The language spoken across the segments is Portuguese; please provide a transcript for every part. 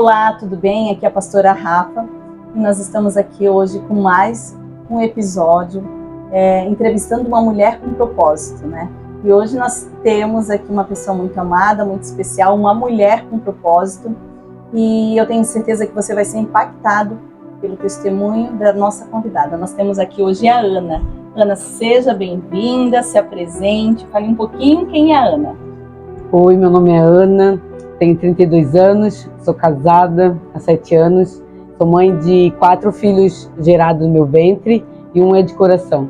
Olá, tudo bem? Aqui é a pastora Rafa e nós estamos aqui hoje com mais um episódio entrevistando uma mulher com propósito, né? E hoje nós temos aqui uma pessoa muito amada, muito especial, uma mulher com propósito, e eu tenho certeza que você vai ser impactado pelo testemunho da nossa convidada. Nós temos aqui hoje a Ana. Ana, seja bem-vinda, se apresente, fale um pouquinho quem é a Ana. Oi, meu nome é Ana, tenho 32 anos, sou casada há 7 anos, sou mãe de 4 filhos gerados no meu ventre e um é de coração.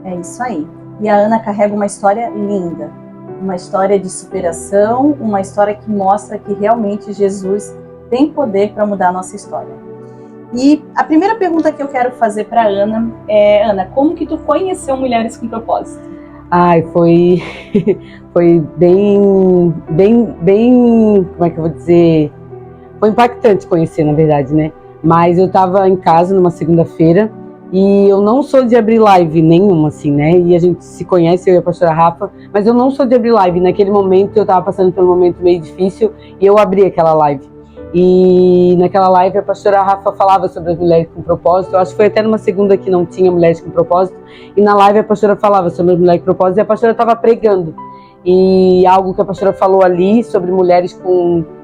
É isso aí. E a Ana carrega uma história linda, uma história de superação, uma história que mostra que realmente Jesus tem poder para mudar a nossa história. E a primeira pergunta que eu quero fazer para a Ana é, Ana, como que tu conheceu Mulheres com Propósito? Foi bem, como é que eu vou dizer? Foi impactante conhecer, na verdade, né? Mas eu estava em casa numa segunda-feira e eu não sou de abrir live nenhuma, assim, né? E a gente se conhece, eu e a pastora Rafa, mas eu não sou de abrir live. Naquele momento eu estava passando por um momento meio difícil e eu abri aquela live. E naquela live a pastora Rafa falava sobre as mulheres com propósito. Eu acho que foi até numa segunda que não tinha mulheres com propósito. E na live a pastora falava sobre as mulheres com propósito e a pastora estava pregando. E algo que a pastora falou ali sobre mulheres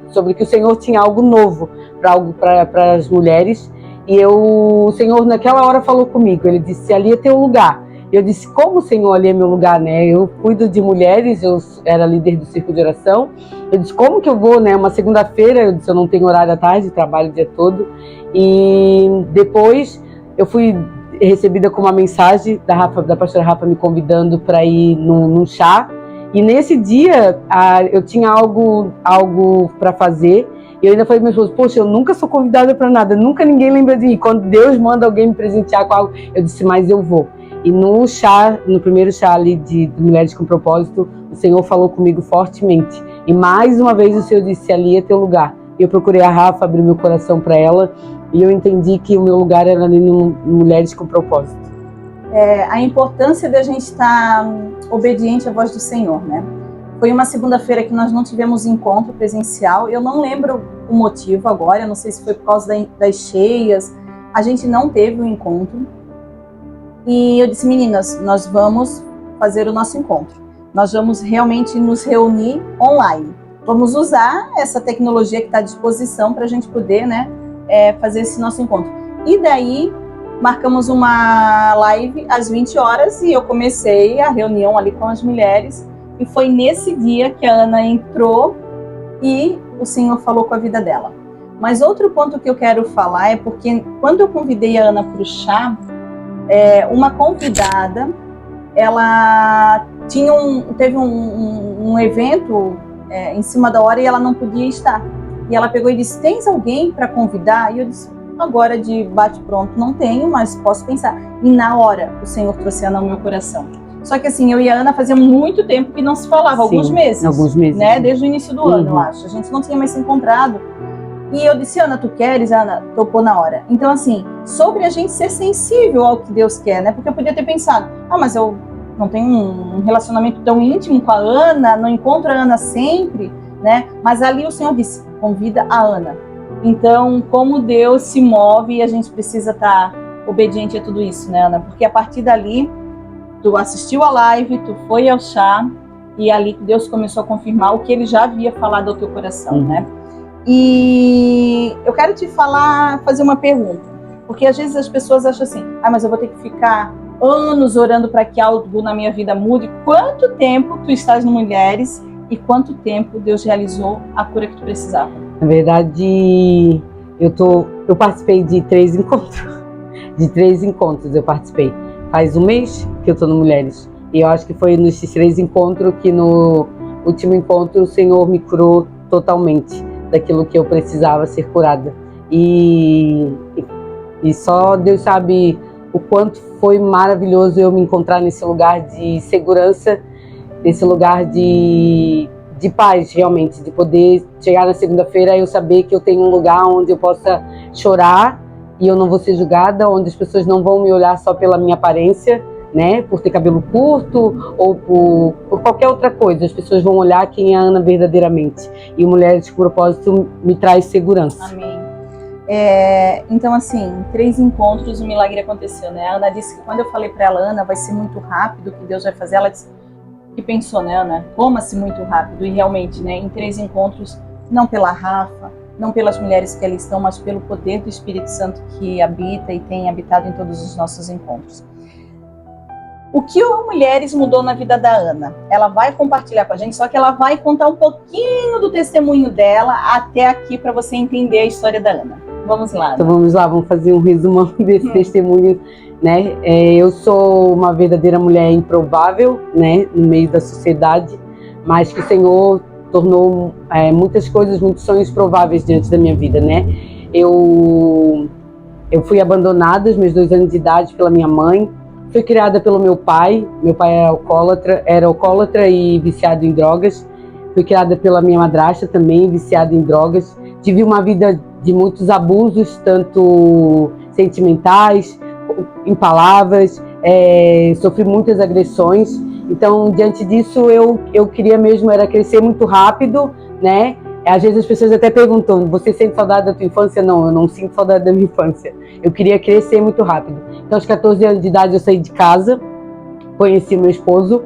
sobre que o Senhor tinha algo novo para as mulheres. E o Senhor naquela hora falou comigo. Ele disse, ali é teu lugar. Eu disse, como, Senhor, ali é meu lugar, né? Eu cuido de mulheres, eu era líder do círculo de oração. Eu disse, como que eu vou, né? Uma segunda-feira, eu disse, eu não tenho horário à tarde, trabalho o dia todo. E depois eu fui recebida com uma mensagem da pastora Rafa me convidando para ir num chá. E nesse dia eu tinha algo para fazer. E eu ainda falei para meu esposo, poxa, eu nunca sou convidada para nada, nunca ninguém lembra de mim. Quando Deus manda alguém me presentear com algo, eu disse, mas eu vou. E no primeiro chá ali de Mulheres com Propósito, o Senhor falou comigo fortemente. E mais uma vez o Senhor disse, ali é teu lugar. E eu procurei a Rafa, abri meu coração para ela, e eu entendi que o meu lugar era ali no Mulheres com Propósito. A importância da gente estar obediente à voz do Senhor, né? Foi uma segunda-feira que nós não tivemos encontro presencial. Eu não lembro o motivo agora, eu não sei se foi por causa das cheias. A gente não teve o encontro. E eu disse, meninas, nós vamos fazer o nosso encontro. Nós vamos realmente nos reunir online. Vamos usar essa tecnologia que está à disposição para a gente poder, né, fazer esse nosso encontro. E daí, marcamos uma live às 20 horas e eu comecei a reunião ali com as mulheres. E foi nesse dia que a Ana entrou e o Senhor falou com a vida dela. Mas outro ponto que eu quero falar é porque quando eu convidei a Ana para o chá, uma convidada, ela teve um evento em cima da hora e ela não podia estar. E ela pegou e disse, tens alguém para convidar? E eu disse, agora de bate-pronto não tenho, mas posso pensar. E na hora o Senhor trouxe a Ana ao meu coração. Só que assim, eu e a Ana fazia muito tempo que não se falava, alguns meses, né? Desde o início do ano, eu acho. A gente não tinha mais se encontrado. E eu disse, Ana, tu queres? A Ana topou na hora. Então, assim, sobre a gente ser sensível ao que Deus quer, né? Porque eu podia ter pensado, mas eu não tenho um relacionamento tão íntimo com a Ana, não encontro a Ana sempre, né? Mas ali o Senhor disse, convida a Ana. Então, como Deus se move e a gente precisa estar obediente a tudo isso, né, Ana? Porque a partir dali, tu assistiu a live, tu foi ao chá, e ali Deus começou a confirmar o que Ele já havia falado ao teu coração, né? E eu quero te fazer uma pergunta, porque às vezes as pessoas acham assim, mas eu vou ter que ficar anos orando para que algo na minha vida mude. Quanto tempo tu estás no Mulheres e quanto tempo Deus realizou a cura que tu precisava? Na verdade, eu participei de 3 encontros. De 3 encontros eu participei. Faz um mês que eu estou no Mulheres. E eu acho que foi nesses 3 encontros que no último encontro o Senhor me curou totalmente daquilo que eu precisava ser curada. E só Deus sabe o quanto foi maravilhoso eu me encontrar nesse lugar de segurança, nesse lugar de paz, realmente, de poder chegar na segunda-feira e eu saber que eu tenho um lugar onde eu possa chorar e eu não vou ser julgada, onde as pessoas não vão me olhar só pela minha aparência, né? Por ter cabelo curto ou por qualquer outra coisa. As pessoas vão olhar quem é a Ana verdadeiramente. E Mulheres com Propósito me traz segurança. Amém. Então, assim, em 3 encontros o milagre aconteceu, né? A Ana disse que quando eu falei para ela, Ana, vai ser muito rápido o que Deus vai fazer, ela disse que pensou, né, Ana? Como assim muito rápido? E realmente, né, em 3 encontros, não pela Rafa, não pelas mulheres que ali estão, mas pelo poder do Espírito Santo que habita e tem habitado em todos os nossos encontros. O que o Mulheres mudou na vida da Ana? Ela vai compartilhar com a gente, só que ela vai contar um pouquinho do testemunho dela até aqui para você entender a história da Ana. Vamos lá. Então vamos lá, vamos fazer um resumão desse testemunho, né? Eu sou uma verdadeira mulher improvável, né, no meio da sociedade, mas que o Senhor tornou muitas coisas, muitos sonhos prováveis diante da minha vida, né? Eu fui abandonada aos meus 2 anos de idade pela minha mãe. Fui criada pelo meu pai era alcoólatra e viciado em drogas. Fui criada pela minha madrasta também, viciada em drogas. Tive uma vida de muitos abusos, tanto sentimentais, em palavras, sofri muitas agressões. Então, diante disso, eu queria mesmo era crescer muito rápido, né? Às vezes as pessoas até perguntam, você sente saudade da tua infância? Não, eu não sinto saudade da minha infância. Eu queria crescer muito rápido. Então, aos 14 anos de idade, eu saí de casa, conheci meu esposo.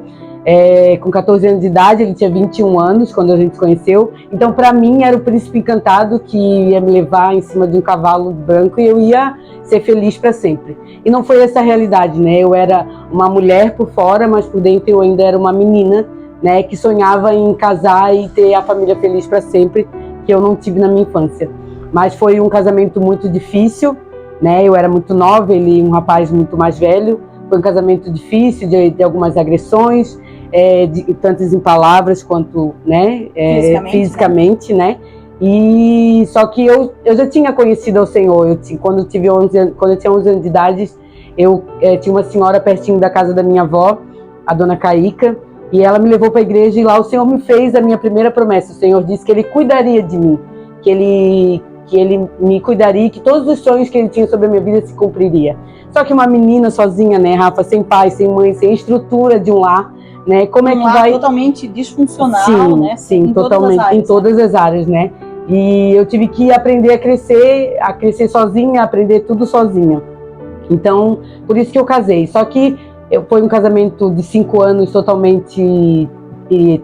Com 14 anos de idade, ele tinha 21 anos quando a gente se conheceu. Então, para mim, era o príncipe encantado que ia me levar em cima de um cavalo branco e eu ia ser feliz para sempre. E não foi essa a realidade, né? Eu era uma mulher por fora, mas por dentro eu ainda era uma menina, né, que sonhava em casar e ter a família feliz para sempre, que eu não tive na minha infância. Mas foi um casamento muito difícil, né? Eu era muito nova, ele um rapaz muito mais velho. Foi um casamento difícil, de algumas agressões, tanto em palavras quanto, né, fisicamente, né? E só que eu já tinha conhecido ao Senhor. Quando eu tinha 11 anos de idade, eu tinha uma senhora pertinho da casa da minha avó, a dona Caíca, e ela me levou para a igreja e lá o Senhor me fez a minha primeira promessa. O Senhor disse que Ele cuidaria de mim, que Ele me cuidaria, que todos os sonhos que Ele tinha sobre a minha vida se cumpriria. Só que uma menina sozinha, né, Rafa, sem pai, sem mãe, sem estrutura de um lar, né, como é que vai... totalmente disfuncional, sim, né? Sim, totalmente, em todas as áreas, né? E eu tive que aprender a crescer sozinha, a aprender tudo sozinha. Então, por isso que eu casei. Só que foi um casamento de 5 anos totalmente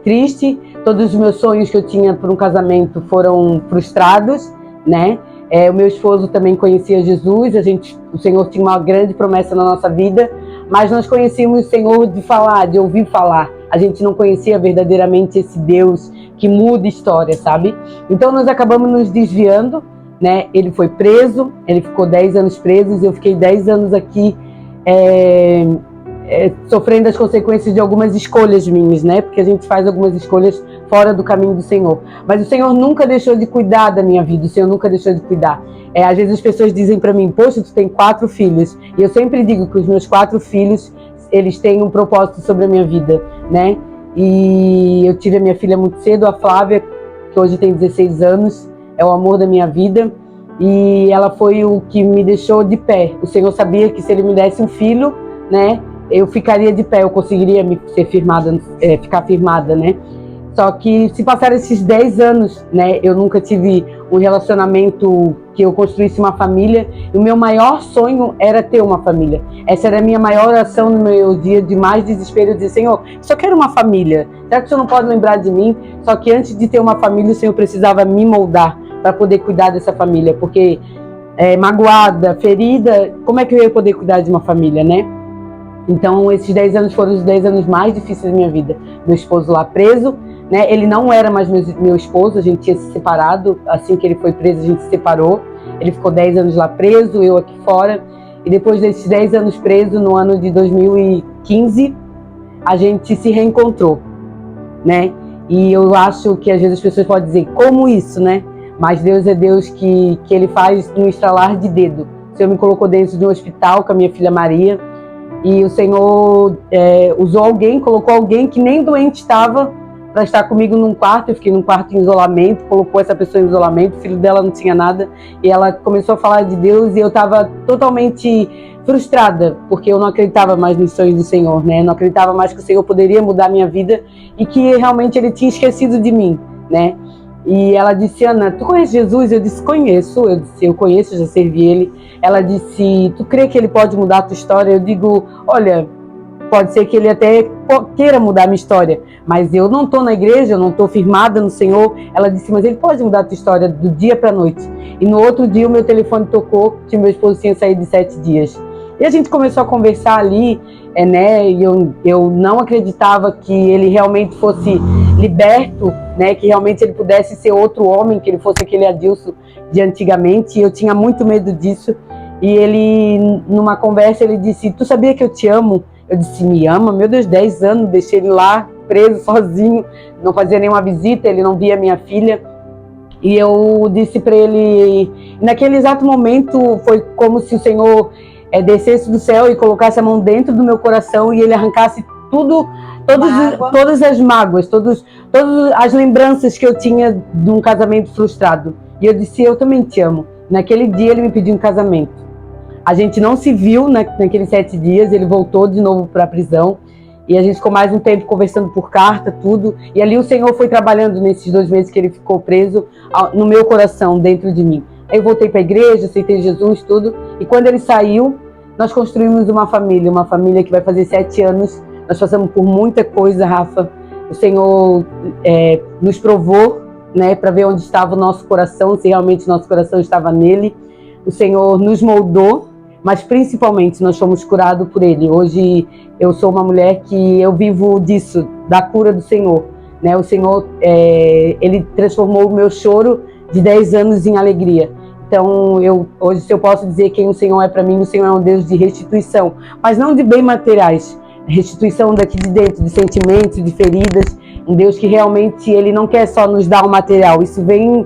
triste. Todos os meus sonhos que eu tinha por um casamento foram frustrados, né? O meu esposo também conhecia Jesus, o Senhor tinha uma grande promessa na nossa vida, mas nós conhecíamos o Senhor de ouvir falar. A gente não conhecia verdadeiramente esse Deus que muda história, sabe? Então nós acabamos nos desviando, né? Ele foi preso, ele ficou 10 anos preso, eu fiquei 10 anos aqui sofrendo as consequências de algumas escolhas minhas, né? Porque a gente faz algumas escolhas fora do caminho do Senhor. Mas o Senhor nunca deixou de cuidar da minha vida, o Senhor nunca deixou de cuidar. Às vezes as pessoas dizem para mim, poxa, tu tem 4 filhos. E eu sempre digo que os meus 4 filhos, eles têm um propósito sobre a minha vida, né? E eu tive a minha filha muito cedo, a Flávia, que hoje tem 16 anos, é o amor da minha vida. E ela foi o que me deixou de pé. O Senhor sabia que se Ele me desse um filho, né, eu ficaria de pé, eu conseguiria ficar firmada, né? Só que se passaram esses 10 anos, né, eu nunca tive um relacionamento que eu construísse uma família. E o meu maior sonho era ter uma família. Essa era a minha maior oração no meu dia de mais desespero, de Senhor, só quero uma família. Será que o Senhor não pode lembrar de mim? Só que antes de ter uma família, o Senhor precisava me moldar para poder cuidar dessa família. Porque magoada, ferida, como é que eu ia poder cuidar de uma família, né? Então, esses 10 anos foram os 10 anos mais difíceis da minha vida. Meu esposo lá preso, né? Ele não era mais meu esposo, a gente tinha se separado. Assim que ele foi preso, a gente se separou. Ele ficou 10 anos lá preso, eu aqui fora. E depois desses 10 anos preso, no ano de 2015, a gente se reencontrou, né? E eu acho que às vezes as pessoas podem dizer, como isso, né? Mas Deus é Deus que Ele faz no estralar de dedo. O Senhor me colocou dentro de um hospital com a minha filha Maria. E o Senhor colocou alguém que nem doente estava para estar comigo num quarto. Eu fiquei num quarto em isolamento, colocou essa pessoa em isolamento, o filho dela não tinha nada. E ela começou a falar de Deus e eu estava totalmente frustrada, porque eu não acreditava mais nos sonhos do Senhor, né? Eu não acreditava mais que o Senhor poderia mudar a minha vida e que realmente Ele tinha esquecido de mim, né? E ela disse: Ana, tu conhece Jesus? Eu disse: conheço. Eu disse: eu conheço, já servi Ele. Ela disse: tu crê que Ele pode mudar a tua história? Eu digo: olha, pode ser que Ele até queira mudar a minha história, mas eu não estou na igreja, eu não estou firmada no Senhor. Ela disse: mas Ele pode mudar a tua história do dia para a noite. E no outro dia o meu telefone tocou, que meu esposo tinha saído de 7 dias. E a gente começou a conversar ali, né? E eu não acreditava que ele realmente fosse liberto, né? Que realmente ele pudesse ser outro homem, que ele fosse aquele Adilson de antigamente. E eu tinha muito medo disso. E ele, numa conversa, ele disse: tu sabia que eu te amo? Eu disse: me ama? Meu Deus, 10 anos, deixei ele lá, preso, sozinho, não fazia nenhuma visita, ele não via minha filha. E eu disse para ele, naquele exato momento, foi como se o Senhor descesse do céu e colocasse a mão dentro do meu coração e Ele arrancasse todas as mágoas, todas as lembranças que eu tinha de um casamento frustrado. E eu disse: eu também te amo. Naquele dia ele me pediu um casamento. A gente não se viu naqueles 7 dias, ele voltou de novo para a prisão. E a gente ficou mais um tempo conversando por carta, tudo. E ali o Senhor foi trabalhando nesses 2 meses que ele ficou preso no meu coração, dentro de mim. Aí eu voltei para a igreja, aceitei Jesus, tudo. E quando ele saiu, nós construímos uma família que vai fazer 7 anos. Nós passamos por muita coisa, Rafa. O Senhor nos provou, né, para ver onde estava o nosso coração, se realmente o nosso coração estava nele. O Senhor nos moldou, mas principalmente nós fomos curados por Ele. Hoje eu sou uma mulher que eu vivo disso, da cura do Senhor, né? O Senhor, Ele transformou o meu choro de 10 anos em alegria. Então, hoje, se eu posso dizer quem o Senhor é para mim, o Senhor é um Deus de restituição, mas não de bens materiais, restituição daqui de dentro, de sentimentos, de feridas. Um Deus que realmente Ele não quer só nos dar o material, isso vem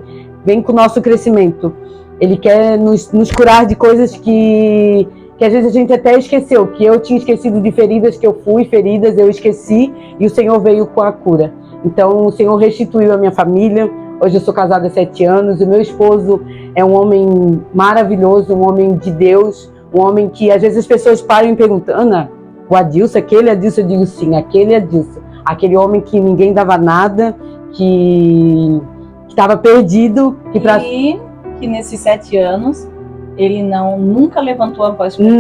com o nosso crescimento. Ele quer nos curar de coisas que às vezes a gente até esqueceu, que eu tinha esquecido de feridas, que eu fui feridas, eu esqueci, e o Senhor veio com a cura. Então, o Senhor restituiu a minha família. Hoje eu sou casada há 7 anos, o meu esposo é um homem maravilhoso, um homem de Deus, um homem que às vezes as pessoas param e perguntam: Ana, o Adilson, aquele Adilson? Eu digo: sim, aquele Adilson. Aquele homem que ninguém dava nada, que estava perdido. E que nesses 7 anos ele nunca levantou a voz para ti.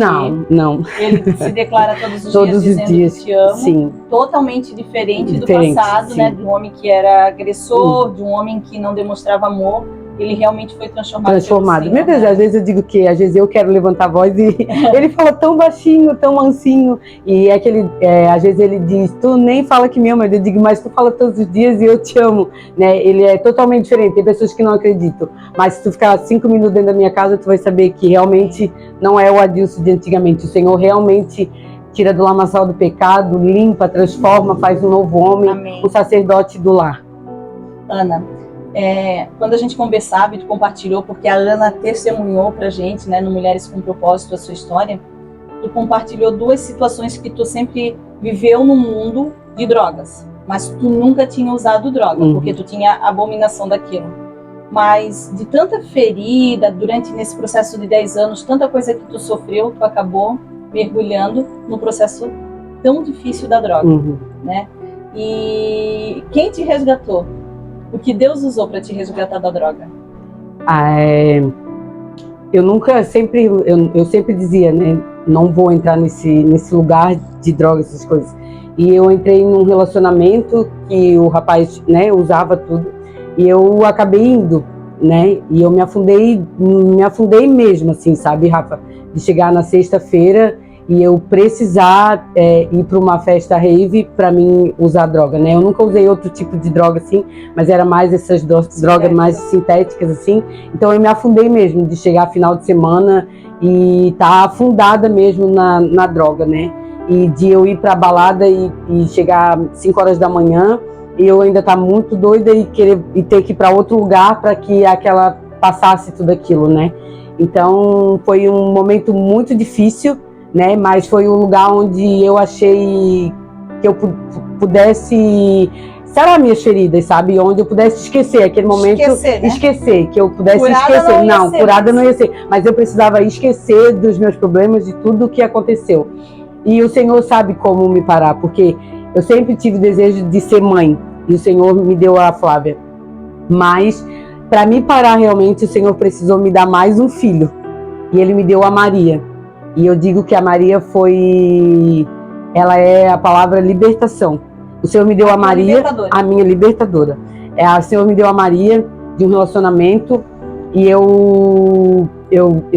Não. Ele se declara todos os Todos dias os dizendo dias, que te amo. sim. Totalmente diferente do passado, sim. né? De um homem que era agressor, de um homem que não demonstrava amor. Ele realmente foi transformado. Meu Deus, às vezes eu digo que às vezes eu quero levantar a voz e ele fala tão baixinho, tão mansinho. E às vezes ele diz: tu nem fala que me ama. Eu digo: mas tu fala todos os dias e eu te amo, né? Ele é totalmente diferente. Tem pessoas que não acreditam, mas se tu ficar 5 minutos dentro da minha casa, tu vai saber que realmente não é o Adilson de antigamente. O Senhor realmente tira do lamaçal do pecado, limpa, transforma, faz um novo homem. Amém. O sacerdote do lar. Ana, quando a gente conversava e tu compartilhou, porque a Ana testemunhou pra gente, né, no Mulheres com Propósito, a sua história, tu compartilhou 2 situações que tu sempre viveu no mundo de drogas, mas tu nunca tinha usado droga, porque tu tinha abominação daquilo. Mas de tanta ferida, nesse processo de 10 anos, tanta coisa que tu sofreu, tu acabou mergulhando no processo tão difícil da droga, né? E quem te resgatou? O que Deus usou para te resgatar da droga? Eu sempre dizia, né? Não vou entrar nesse lugar de drogas, essas coisas. E eu entrei num relacionamento que o rapaz, né, usava tudo. E eu acabei indo, né? E eu me afundei mesmo, assim, sabe, Rafa? De chegar na sexta-feira e eu precisar ir para uma festa rave para mim usar droga, né? Eu nunca usei outro tipo de droga assim, mas era mais essas drogas mais sintéticas assim. Então eu me afundei mesmo de chegar final de semana e estar afundada mesmo na droga, né? E de eu ir para a balada e chegar 5 horas da manhã e eu ainda estar muito doida e ter que ir para outro lugar para que aquela passasse tudo aquilo, né? Então foi um momento muito difícil, né? Mas foi um lugar onde eu achei que eu pudesse sarar minhas feridas, sabe? Onde eu pudesse esquecer aquele momento, esquecer, que eu pudesse curada esquecer. Não, curada não ia ser, mas eu precisava esquecer dos meus problemas, de tudo o que aconteceu. E o Senhor sabe como me parar, porque eu sempre tive desejo de ser mãe, e o Senhor me deu a Flávia. Mas, para me parar realmente, o Senhor precisou me dar mais um filho, e Ele me deu a Maria. E eu digo que a Maria ela é a palavra libertação. O Senhor me deu a Maria, a minha libertadora. O Senhor me deu a Maria de um relacionamento, e eu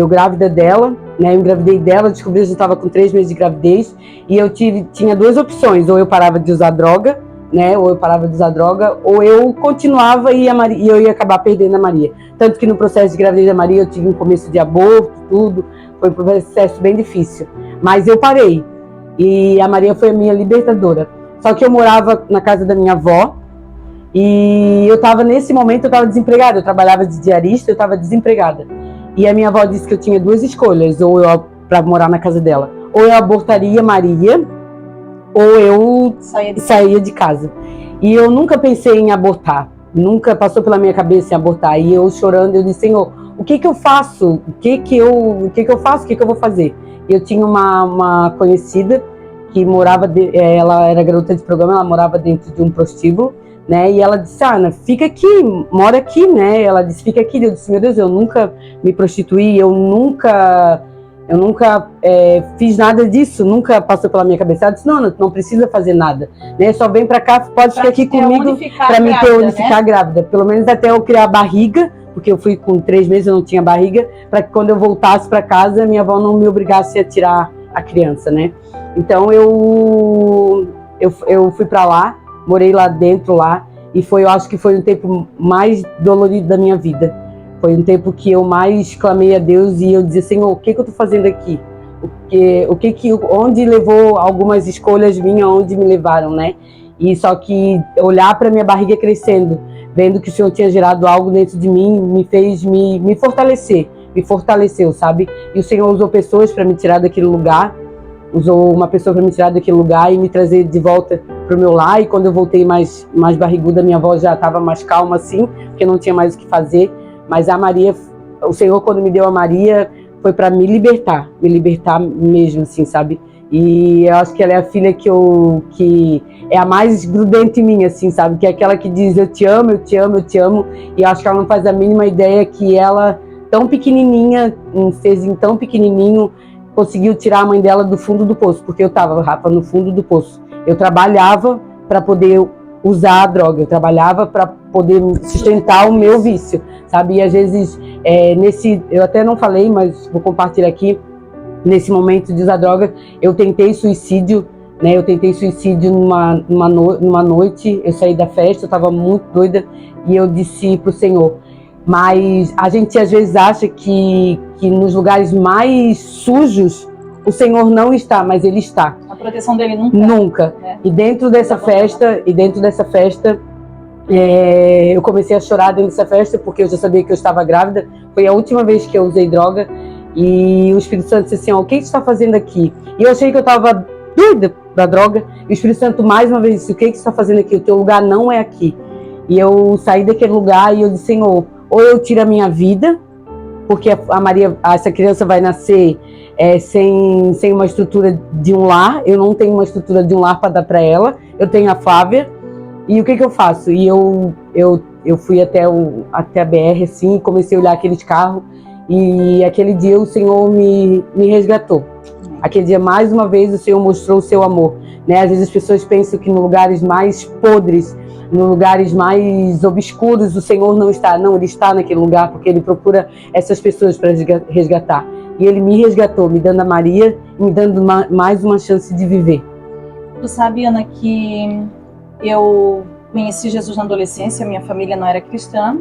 grávida dela, né? Eu engravidei dela, descobri que eu estava com 3 meses de gravidez, e eu tinha 2 opções: ou eu parava de usar droga, né? Ou eu parava de usar droga, ou eu continuava e eu ia acabar perdendo a Maria. Tanto que no processo de gravidez da Maria eu tive um começo de aborto, tudo, foi um processo bem difícil. Mas eu parei, e a Maria foi a minha libertadora. Só que eu morava na casa da minha avó, e nesse momento eu estava desempregada, eu trabalhava de diarista, eu estava desempregada. E a minha avó disse que eu tinha 2 escolhas, para morar na casa dela. Ou eu abortaria Maria, ou eu saía de casa. E eu nunca pensei em abortar, nunca passou pela minha cabeça em abortar. E eu chorando, eu disse: Senhor, o que eu faço? O que eu vou fazer? E eu tinha uma conhecida que morava, ela era garota de programa, ela morava dentro de um prostíbulo, né? E ela disse: Ana, fica aqui, mora aqui, né? Ela disse: fica aqui. Eu disse: meu Deus, eu nunca me prostituí, eu nunca fiz nada disso, nunca passou pela minha cabeça. Ela disse: não precisa fazer nada, né? Só vem pra cá, pode ficar aqui comigo pra me ter onde ficar grávida, pelo menos até eu criar a barriga, porque eu fui com 3 meses, eu não tinha barriga, para que quando eu voltasse para casa, minha avó não me obrigasse a tirar a criança, né? Então eu fui para lá, morei lá dentro lá, e eu acho que foi um tempo mais dolorido da minha vida. Foi um tempo que eu mais clamei a Deus, e eu dizia: Senhor, o que eu estou fazendo aqui? Onde levou algumas escolhas minhas, onde me levaram, né? E só que olhar para minha barriga crescendo, vendo que o Senhor tinha gerado algo dentro de mim, me fez me fortalecer, me fortaleceu, sabe? E o Senhor usou pessoas para me tirar daquele lugar, usou uma pessoa para me tirar daquele lugar e me trazer de volta para o meu lar. E quando eu voltei mais barriguda, minha avó já estava mais calma assim, porque não tinha mais o que fazer. Mas a Maria, o Senhor, quando me deu a Maria, foi para me libertar mesmo, assim, sabe? E eu acho que ela é a filha que é a mais grudenta em mim, assim, sabe? Que é aquela que diz: eu te amo, eu te amo, eu te amo. E eu acho que ela não faz a mínima ideia que ela, tão pequenininha, um serzinho tão pequenininho, conseguiu tirar a mãe dela do fundo do poço, porque eu estava, Rafa, no fundo do poço. Eu trabalhava para poder usar a droga, eu trabalhava para poder sustentar o meu vício, sabe? E às vezes, eu até não falei, mas vou compartilhar aqui, nesse momento de usar droga, eu tentei suicídio, né? Eu tentei suicídio numa noite, eu saí da festa, eu estava muito doida, e eu disse pro Senhor. Mas a gente às vezes acha que nos lugares mais sujos o Senhor não está, mas Ele está. A proteção dele nunca. E dentro dessa festa, eu comecei a chorar dentro dessa festa, porque eu já sabia que eu estava grávida. Foi a última vez que eu usei droga, e o Espírito Santo disse assim: o que você está fazendo aqui? E eu achei que eu estava doida da droga, e o Espírito Santo mais uma vez disse: o que você está fazendo aqui? O teu lugar não é aqui. E eu saí daquele lugar e eu disse: Senhor, ou eu tiro a minha vida, porque a Maria, essa criança vai nascer sem uma estrutura de um lar. Eu não tenho uma estrutura de um lar para dar para ela. Eu tenho a Flávia. E o que eu faço? E eu fui até a BR, assim, e comecei a olhar aqueles carros. E aquele dia o Senhor me resgatou. Aquele dia, mais uma vez, o Senhor mostrou o seu amor, né? Às vezes as pessoas pensam que nos lugares mais podres, nos lugares mais obscuros, o Senhor não está. Não, Ele está naquele lugar, porque Ele procura essas pessoas para resgatar. E Ele me resgatou, me dando a Maria e me dando mais uma chance de viver. Tu sabe, Ana, que eu conheci Jesus na adolescência, minha família não era cristã,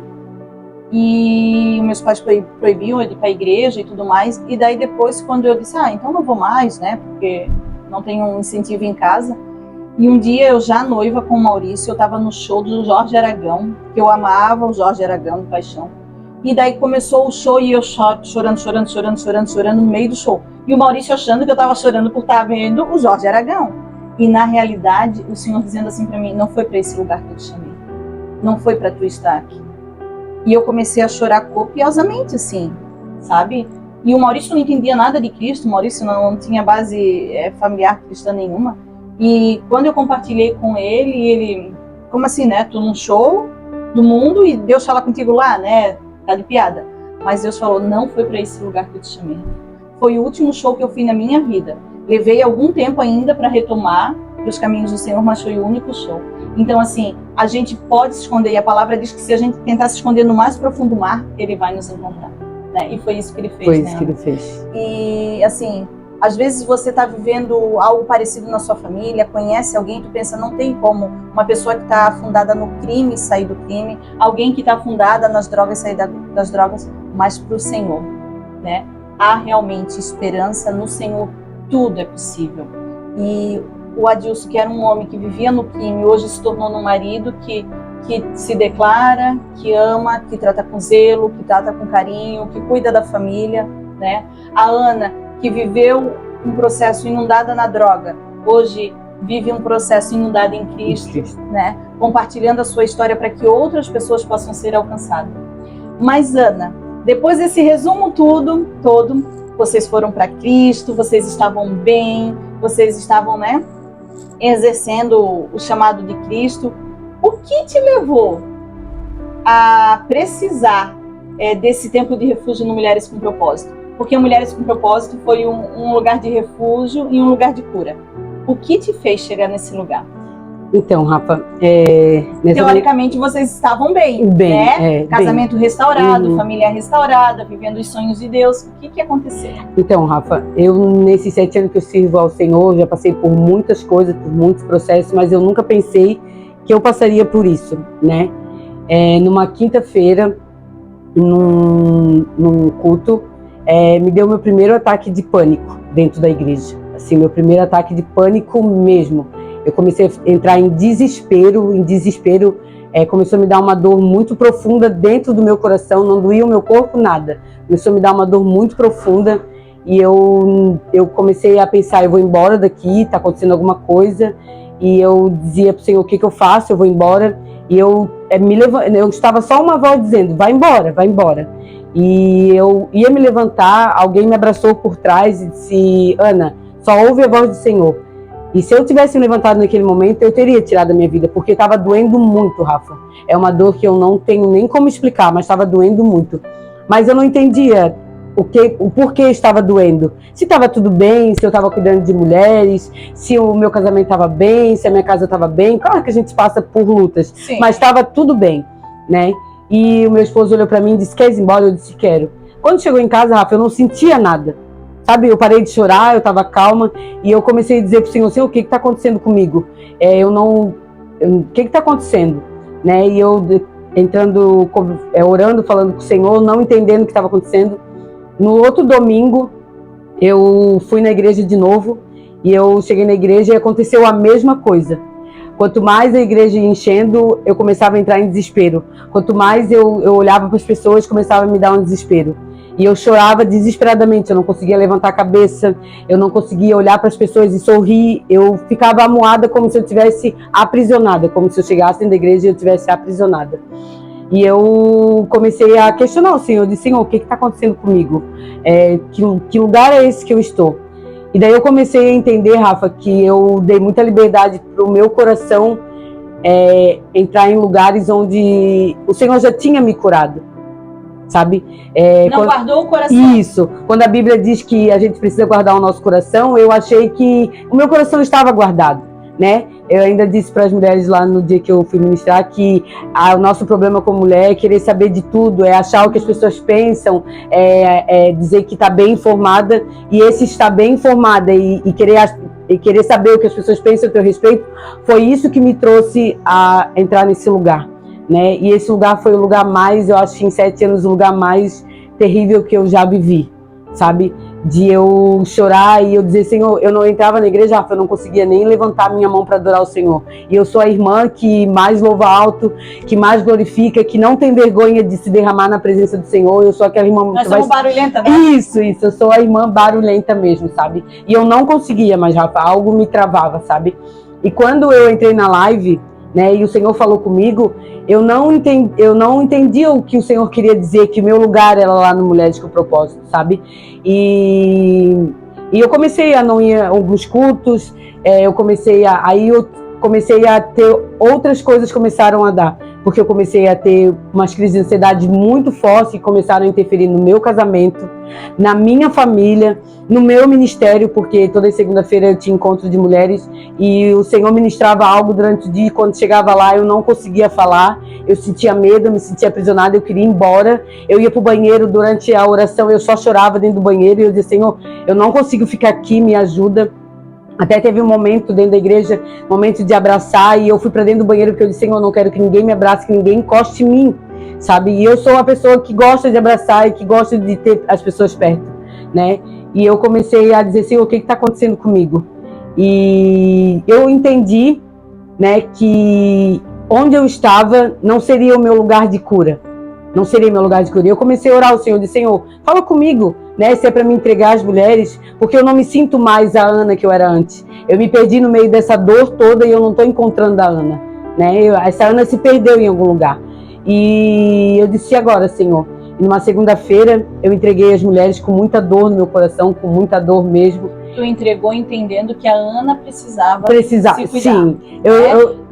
e meus pais proibiam ele ir para a igreja e tudo mais. E daí depois, quando eu disse: então não vou mais, né, porque não tenho um incentivo em casa. E um dia, eu já noiva com o Maurício, eu estava no show do Jorge Aragão, que eu amava o Jorge Aragão de paixão. E daí começou o show e eu chorando no meio do show. E o Maurício achando que eu estava chorando por estar vendo o Jorge Aragão. E na realidade, o Senhor dizendo assim para mim, não foi para esse lugar que eu te chamei. Não foi para tu estar aqui. E eu comecei a chorar copiosamente, assim, sabe? E o Maurício não entendia nada de Cristo, o Maurício não tinha base familiar cristã nenhuma. E quando eu compartilhei com ele, como assim, né? Tu num show do mundo e Deus fala contigo lá, né? Tá de piada. Mas Deus falou, não foi para esse lugar que eu te chamei. Foi o último show que eu fui na minha vida. Levei algum tempo ainda para retomar os caminhos do Senhor, mas foi o único show. Então, assim, a gente pode se esconder, e a palavra diz que se a gente tentar se esconder no mais profundo mar, Ele vai nos encontrar, né? E foi isso que Ele fez, Foi isso que Ele fez. E, assim, às vezes você está vivendo algo parecido na sua família, conhece alguém, tu pensa, não tem como uma pessoa que está afundada no crime sair do crime, alguém que está afundada nas drogas sair das drogas, mas para o Senhor, né? Há realmente esperança no Senhor, tudo é possível. E o Adilson, que era um homem que vivia no crime, hoje se tornou um marido que se declara, que ama, que trata com zelo, que trata com carinho, que cuida da família, né? A Ana, que viveu um processo inundada na droga, hoje vive um processo inundado em Cristo, né? Compartilhando a sua história para que outras pessoas possam ser alcançadas. Mas Ana, depois desse resumo todo, vocês foram para Cristo, vocês estavam bem, vocês estavam, né, exercendo o chamado de Cristo. O que te levou a precisar desse templo de refúgio no Mulheres com Propósito? Porque Mulheres com Propósito foi um lugar de refúgio e um lugar de cura. O que te fez chegar nesse lugar? Então, Rafa, teoricamente vocês estavam bem, né? Casamento bem restaurado, família restaurada, vivendo os sonhos de Deus. O que aconteceu? Então, Rafa, eu nesses 7 anos que eu sirvo ao Senhor, já passei por muitas coisas, por muitos processos, mas eu nunca pensei que eu passaria por isso, né? Numa quinta-feira, num culto, me deu meu primeiro ataque de pânico dentro da igreja. Assim, meu primeiro ataque de pânico mesmo. Eu comecei a entrar em desespero, começou a me dar uma dor muito profunda dentro do meu coração, não doía o meu corpo, nada. Começou a me dar uma dor muito profunda e eu comecei a pensar, eu vou embora daqui, tá acontecendo alguma coisa. E eu dizia pro Senhor, o que eu faço? Eu vou embora. E eu estava só uma voz dizendo, vai embora, vai embora. E eu ia me levantar, alguém me abraçou por trás e disse, Ana, só ouve a voz do Senhor. E se eu tivesse me levantado naquele momento, eu teria tirado a minha vida, porque estava doendo muito, Rafa. É uma dor que eu não tenho nem como explicar, mas estava doendo muito. Mas eu não entendia o porquê estava doendo. Se estava tudo bem, se eu estava cuidando de mulheres, se o meu casamento estava bem, se a minha casa estava bem. Claro que a gente passa por lutas, sim, mas estava tudo bem, né? E o meu esposo olhou para mim e disse, quer ir embora? Eu disse, quero. Quando chegou em casa, Rafa, eu não sentia nada. Sabe, eu parei de chorar, eu estava calma e eu comecei a dizer para o Senhor, Senhor, o que está acontecendo comigo? O que está acontecendo? Né? E eu entrando, orando, falando com o Senhor, não entendendo o que estava acontecendo. No outro domingo, eu fui na igreja de novo e eu cheguei na igreja e aconteceu a mesma coisa. Quanto mais a igreja ia enchendo, eu começava a entrar em desespero. Quanto mais eu olhava para as pessoas, começava a me dar um desespero. E eu chorava desesperadamente, eu não conseguia levantar a cabeça, eu não conseguia olhar para as pessoas e sorrir, eu ficava amuada como se eu estivesse aprisionada, como se eu chegasse dentro da igreja e eu estivesse aprisionada. E eu comecei a questionar o Senhor, eu disse, Senhor, o que está acontecendo comigo? Que lugar é esse que eu estou? E daí eu comecei a entender, Rafa, que eu dei muita liberdade para o meu coração entrar em lugares onde o Senhor já tinha me curado. Sabe? Não guardou o coração. Isso. Quando a Bíblia diz que a gente precisa guardar o nosso coração, eu achei que o meu coração estava guardado, né? Eu ainda disse para as mulheres lá no dia que eu fui ministrar que o nosso problema como mulher é querer saber de tudo, é achar o que as pessoas pensam, dizer que está bem informada, e esse estar bem informada e querer saber o que as pessoas pensam a teu respeito, foi isso que me trouxe a entrar nesse lugar. Né? E esse lugar foi o lugar mais, eu acho que em 7 anos, o lugar mais terrível que eu já vivi, sabe? de eu chorar e eu dizer, Senhor, eu não entrava na igreja, Rafa, eu não conseguia nem levantar minha mão para adorar o Senhor. E eu sou a irmã que mais louva alto, que mais glorifica, que não tem vergonha de se derramar na presença do Senhor. Eu sou aquela irmã... Nós somos barulhenta, né? Isso, eu sou a irmã barulhenta mesmo, sabe? E eu não conseguia mais, Rafa, algo me travava, sabe? E quando eu entrei na live, né, e o Senhor falou comigo, eu não entendi o que o Senhor queria dizer, que o meu lugar era lá no Mulheres com Propósito, sabe? E eu comecei a não ir a alguns cultos, eu comecei a ter outras coisas começaram a dar, porque eu comecei a ter umas crises de ansiedade muito fortes que começaram a interferir no meu casamento, na minha família, no meu ministério, porque toda segunda-feira eu tinha encontro de mulheres e o Senhor ministrava algo durante o dia e quando chegava lá eu não conseguia falar, eu sentia medo, eu me sentia aprisionada, eu queria ir embora, eu ia pro banheiro durante a oração, eu só chorava dentro do banheiro e eu dizia, Senhor, eu não consigo ficar aqui, me ajuda. Até teve um momento dentro da igreja, momento de abraçar, e eu fui para dentro do banheiro porque eu disse, Senhor, eu não quero que ninguém me abrace, que ninguém encoste em mim, sabe? E eu sou uma pessoa que gosta de abraçar e que gosta de ter as pessoas perto, né? E eu comecei a dizer, Senhor, o que está acontecendo comigo? E eu entendi, né, que onde eu estava não seria o meu lugar de cura. Não seria meu lugar de cura. E eu comecei a orar ao Senhor, disse, Senhor, fala comigo, né, se é para me entregar às mulheres, porque eu não me sinto mais a Ana que eu era antes. Eu me perdi no meio dessa dor toda e eu não estou encontrando a Ana, né? Essa Ana se perdeu em algum lugar. E eu disse, agora, Senhor? E numa segunda-feira eu entreguei as mulheres com muita dor no meu coração, com muita dor mesmo. Tu entregou entendendo que a Ana precisava se cuidar. Sim.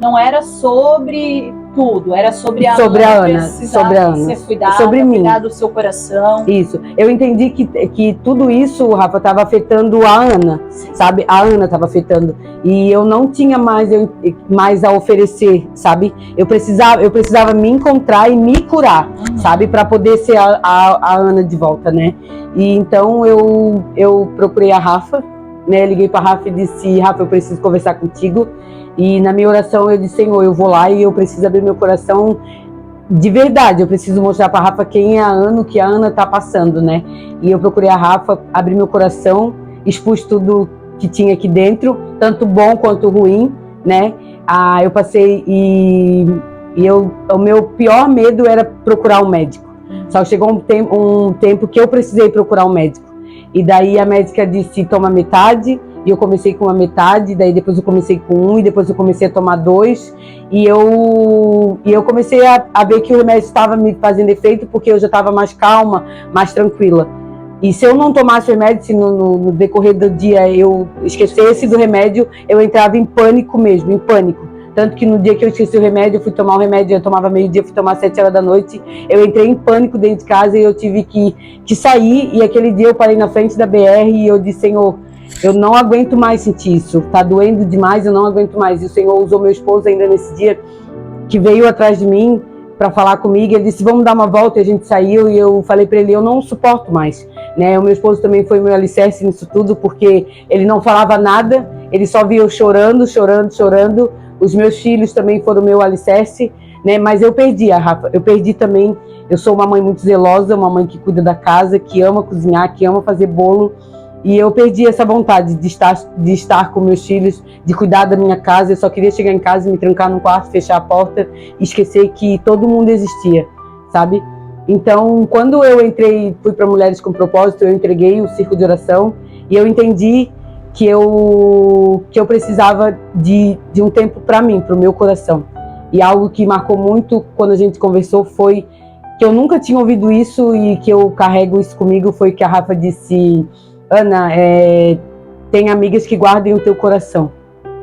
Não era sobre tudo, era sobre a Ana ser cuidada, sobre mim, cuidar do seu coração. Isso. Eu entendi que tudo isso, Rafa, estava afetando a Ana, sabe? A Ana estava afetando. E eu não tinha mais a oferecer, sabe? Eu precisava me encontrar e me curar, sabe? Para poder ser a Ana de volta, né? E então eu procurei a Rafa, né? Liguei para a Rafa e disse, Rafa, eu preciso conversar contigo. E na minha oração eu disse, Senhor, eu vou lá e eu preciso abrir meu coração de verdade. Eu preciso mostrar para a Rafa quem é a Ana, o que a Ana está passando, né? E eu procurei a Rafa, abri meu coração, expus tudo que tinha aqui dentro, tanto bom quanto ruim, né? Eu passei o meu pior medo era procurar um médico. Só que chegou um tempo que eu precisei procurar um médico. E daí a médica disse, toma metade. E eu comecei com uma metade, daí depois eu comecei com um, e depois eu comecei a tomar 2. E eu comecei a ver que o remédio estava me fazendo efeito, porque eu já estava mais calma, mais tranquila. E se eu não tomasse o remédio, se no decorrer do dia eu esquecesse do remédio, eu entrava em pânico mesmo, em pânico. Tanto que no dia que eu esqueci o remédio, eu fui tomar o remédio, eu tomava meio-dia, fui tomar 7 horas da noite, eu entrei em pânico dentro de casa e eu tive que sair. E aquele dia eu parei na frente da BR e eu disse, Senhor, eu não aguento mais sentir isso, tá doendo demais, eu não aguento mais. E o Senhor usou meu esposo ainda nesse dia, que veio atrás de mim para falar comigo. Ele disse, vamos dar uma volta, e a gente saiu. E eu falei para ele, eu não suporto mais, né? O meu esposo também foi meu alicerce nisso tudo, porque ele não falava nada, ele só via eu chorando. Os meus filhos também foram meu alicerce, né? Mas eu perdi, Rafa, eu perdi também. Eu sou uma mãe muito zelosa, uma mãe que cuida da casa, que ama cozinhar, que ama fazer bolo. E eu perdi essa vontade de estar com meus filhos, de cuidar da minha casa. Eu só queria chegar em casa e me trancar num quarto, fechar a porta e esquecer que todo mundo existia, sabe? Então, quando eu fui para Mulheres com Propósito, eu entreguei o círculo de oração e eu entendi que eu precisava de um tempo para mim, para o meu coração. E algo que marcou muito quando a gente conversou foi que eu nunca tinha ouvido isso e que eu carrego isso comigo, foi que a Rafa disse, Ana, tem amigas que guardem o teu coração,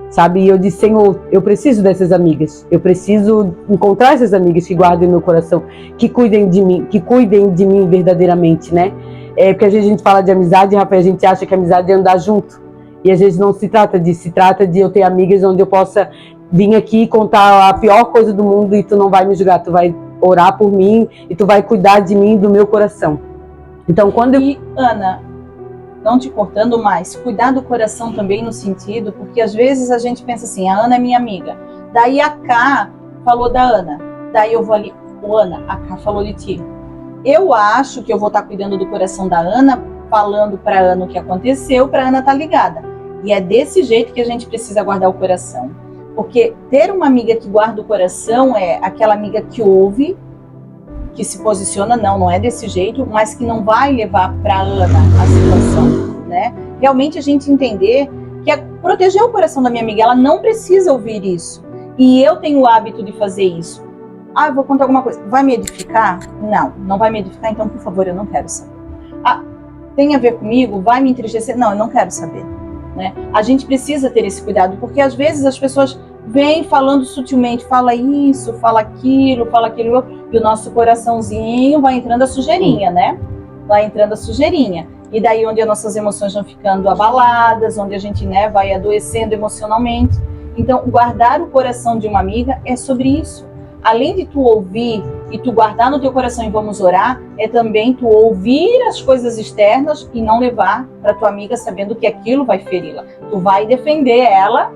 sabe? E eu disse, Senhor, eu preciso dessas amigas. Eu preciso encontrar essas amigas que guardem o meu coração, que cuidem de mim verdadeiramente, né? Porque às vezes a gente fala de amizade, Rafael, a gente acha que a amizade é andar junto. E às vezes não se trata disso, se trata de eu ter amigas onde eu possa vir aqui e contar a pior coisa do mundo e tu não vai me julgar, tu vai orar por mim e tu vai cuidar de mim, do meu coração. Então, Ana, não te cortando mais, cuidar do coração também no sentido, porque às vezes a gente pensa assim, a Ana é minha amiga, daí a Ká falou da Ana, daí eu vou ali, Ana, a Ká falou de ti. Eu acho que eu vou estar cuidando do coração da Ana falando para Ana o que aconteceu, para Ana estar ligada. E é desse jeito que a gente precisa guardar o coração. Porque ter uma amiga que guarda o coração é aquela amiga que ouve, que se posiciona, não é desse jeito, mas que não vai levar para Ana a situação, né? Realmente a gente entender que é proteger o coração da minha amiga, ela não precisa ouvir isso. E eu tenho o hábito de fazer isso. Ah, eu vou contar alguma coisa. Vai me edificar? Não vai me edificar, então, por favor, eu não quero saber. Ah, tem a ver comigo? Vai me entristecer? Não, eu não quero saber. Né? A gente precisa ter esse cuidado, porque às vezes as pessoas vêm falando sutilmente, fala isso, fala aquilo, e o nosso coraçãozinho vai entrando a sujeirinha, né? Vai entrando a sujeirinha. E daí onde as nossas emoções vão ficando abaladas, onde a gente, né, vai adoecendo emocionalmente. Então, guardar o coração de uma amiga é sobre isso. Além de tu ouvir e tu guardar no teu coração e vamos orar, é também tu ouvir as coisas externas e não levar para tua amiga sabendo que aquilo vai feri-la. Tu vai defender ela